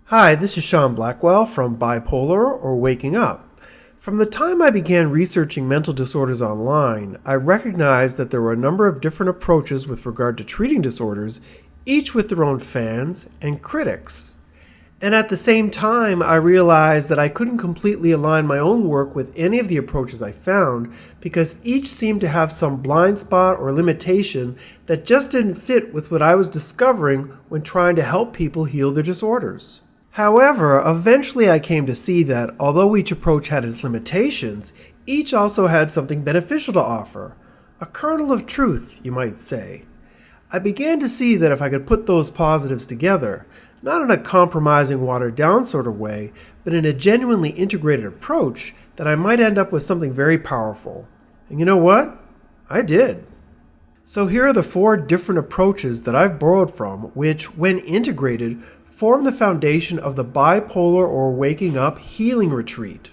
Hi, this is Sean Blackwell from bipolarORwakingUP. From the time I began researching mental disorders online, I recognized that there were a number of different approaches with regard to treating disorders, each with their own fans and critics. And at the same time, I realized that I couldn't completely align my own work with any of the approaches I found because each seemed to have some blind spot or limitation that just didn't fit with what I was discovering when trying to help people heal their disorders. However, eventually I came to see that although each approach had its limitations, each also had something beneficial to offer. A kernel of truth, you might say. I began to see that if I could put those positives together, not in a compromising, watered-down sort of way, but in a genuinely integrated approach, that I might end up with something very powerful. And you know what? I did. So here are the 4 different approaches that I've borrowed from, which, when integrated, form the foundation of the bipolarORwakingUP Healing Retreat.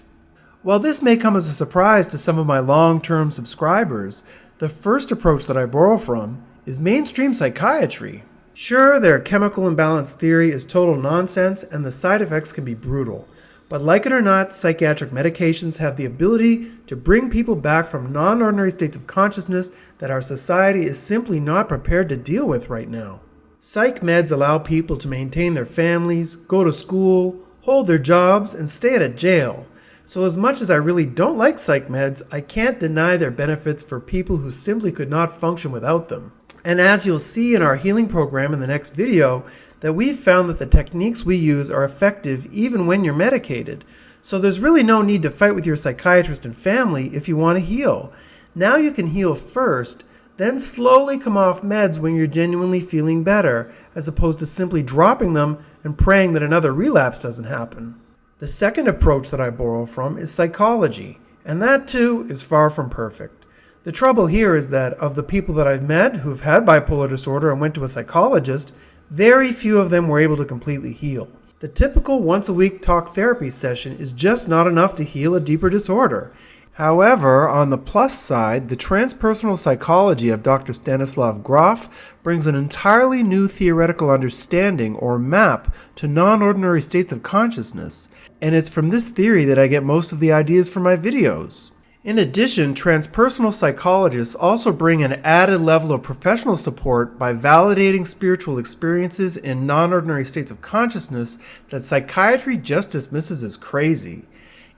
While this may come as a surprise to some of my long-term subscribers, the first approach that I borrow from is mainstream psychiatry. Sure, their chemical imbalance theory is total nonsense and the side effects can be brutal. But like it or not, psychiatric medications have the ability to bring people back from non-ordinary states of consciousness that our society is simply not prepared to deal with right now. Psych meds allow people to maintain their families, go to school, hold their jobs, and stay out of jail. So as much as I really don't like psych meds, I can't deny their benefits for people who simply could not function without them. And as you'll see in our healing program in the next video, that we've found that the techniques we use are effective even when you're medicated. So there's really no need to fight with your psychiatrist and family if you want to heal. Now you can heal first, then slowly come off meds when you're genuinely feeling better, as opposed to simply dropping them and praying that another relapse doesn't happen. The second approach that I borrow from is psychology, and that too is far from perfect. The trouble here is that of the people that I've met who've had bipolar disorder and went to a psychologist, very few of them were able to completely heal. The typical once-a-week talk therapy session is just not enough to heal a deeper disorder. However, on the plus side, the transpersonal psychology of Dr. Stanislav Grof brings an entirely new theoretical understanding or map to non-ordinary states of consciousness, and it's from this theory that I get most of the ideas for my videos. In addition, transpersonal psychologists also bring an added level of professional support by validating spiritual experiences in non-ordinary states of consciousness that psychiatry just dismisses as crazy.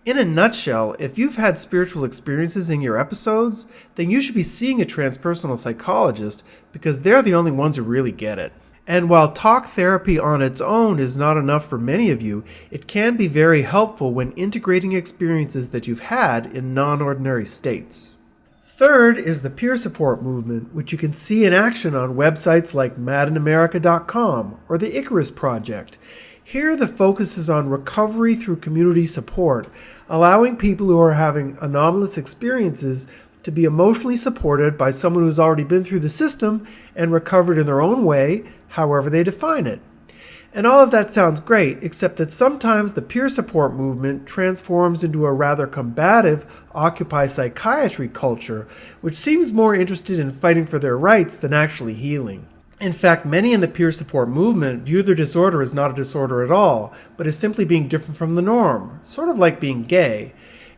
In a nutshell, if you've had spiritual experiences in your episodes, then you should be seeing a transpersonal psychologist because they're the only ones who really get it. And while talk therapy on its own is not enough for many of you, it can be very helpful when integrating experiences that you've had in non-ordinary states. Third is the peer support movement, which you can see in action on websites like madinamerica.com or the Icarus Project. Here, the focus is on recovery through community support, allowing people who are having anomalous experiences to be emotionally supported by someone who's already been through the system and recovered in their own way, however they define it. And all of that sounds great, except that sometimes the peer support movement transforms into a rather combative Occupy psychiatry culture, which seems more interested in fighting for their rights than actually healing. In fact, many in the peer support movement view their disorder as not a disorder at all, but as simply being different from the norm, sort of like being gay.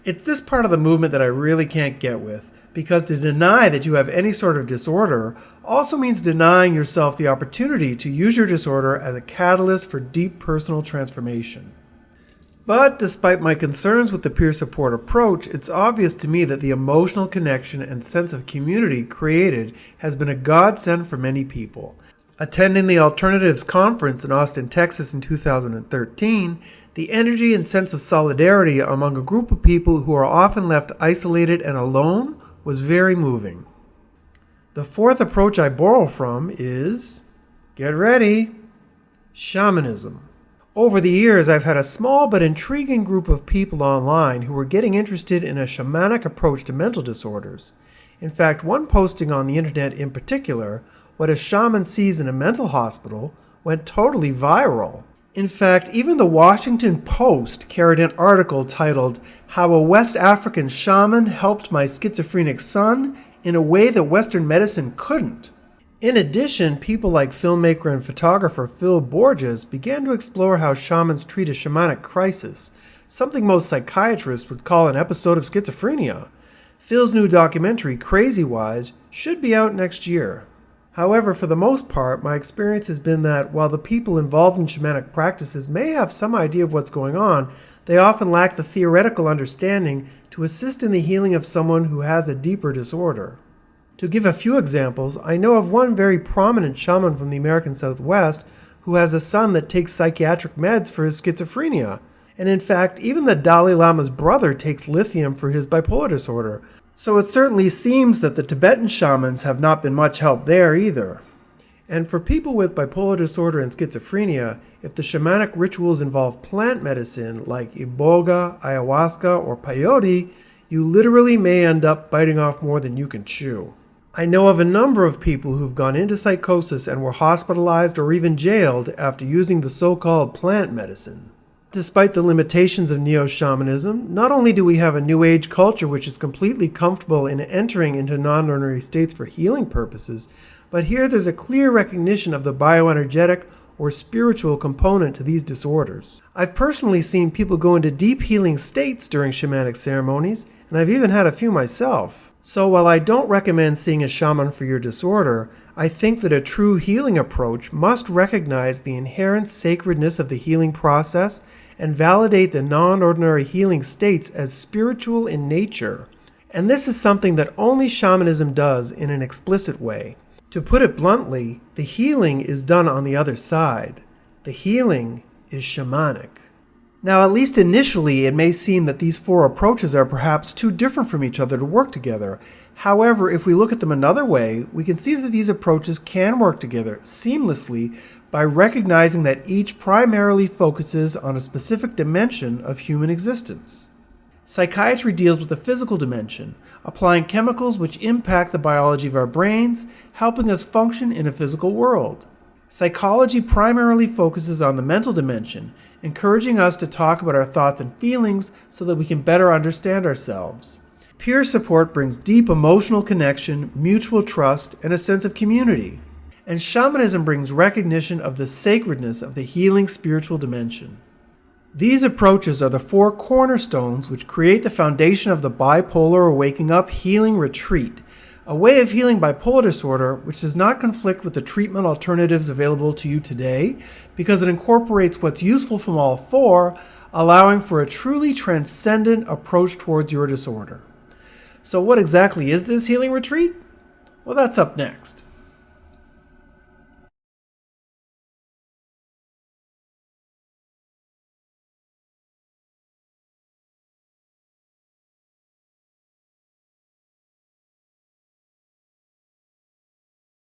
It's this part of the movement that I really can't get with, because to deny that you have any sort of disorder also means denying yourself the opportunity to use your disorder as a catalyst for deep personal transformation. But despite my concerns with the peer support approach, it's obvious to me that the emotional connection and sense of community created has been a godsend for many people. Attending the Alternatives Conference in Austin, Texas in 2013, the energy and sense of solidarity among a group of people who are often left isolated and alone was very moving. The fourth approach I borrow from is, get ready, shamanism. Over the years, I've had a small but intriguing group of people online who were getting interested in a shamanic approach to mental disorders. In fact, one posting on the internet in particular, what a shaman sees in a mental hospital, went totally viral. In fact, even the Washington Post carried an article titled, "How a West African Shaman Helped My Schizophrenic Son in a Way that Western Medicine Couldn't." In addition, people like filmmaker and photographer Phil Borges began to explore how shamans treat a shamanic crisis, something most psychiatrists would call an episode of schizophrenia. Phil's new documentary, Crazy Wise, should be out next year. However, for the most part, my experience has been that while the people involved in shamanic practices may have some idea of what's going on, they often lack the theoretical understanding to assist in the healing of someone who has a deeper disorder. To give a few examples, I know of one very prominent shaman from the American Southwest who has a son that takes psychiatric meds for his schizophrenia. And in fact, even the Dalai Lama's brother takes lithium for his bipolar disorder. So it certainly seems that the Tibetan shamans have not been much help there either. And for people with bipolar disorder and schizophrenia, if the shamanic rituals involve plant medicine like iboga, ayahuasca, or peyote, you literally may end up biting off more than you can chew. I know of a number of people who've gone into psychosis and were hospitalized or even jailed after using the so-called plant medicine. Despite the limitations of neo-shamanism, not only do we have a New Age culture which is completely comfortable in entering into non-ordinary states for healing purposes, but here there's a clear recognition of the bioenergetic or spiritual component to these disorders. I've personally seen people go into deep healing states during shamanic ceremonies, and I've even had a few myself. So while I don't recommend seeing a shaman for your disorder, I think that a true healing approach must recognize the inherent sacredness of the healing process and validate the non-ordinary healing states as spiritual in nature. And this is something that only shamanism does in an explicit way. To put it bluntly, the healing is done on the other side. The healing is shamanic. Now, at least initially, it may seem that these four approaches are perhaps too different from each other to work together. However, if we look at them another way, we can see that these approaches can work together seamlessly by recognizing that each primarily focuses on a specific dimension of human existence. Psychiatry deals with the physical dimension, applying chemicals which impact the biology of our brains, helping us function in a physical world. Psychology primarily focuses on the mental dimension, encouraging us to talk about our thoughts and feelings so that we can better understand ourselves. Peer support brings deep emotional connection, mutual trust, and a sense of community. And shamanism brings recognition of the sacredness of the healing spiritual dimension. These approaches are the four cornerstones which create the foundation of the Bipolar Waking Up Healing Retreat, a way of healing bipolar disorder which does not conflict with the treatment alternatives available to you today because it incorporates what's useful from all four, allowing for a truly transcendent approach towards your disorder. So what exactly is this healing retreat? Well, that's up next.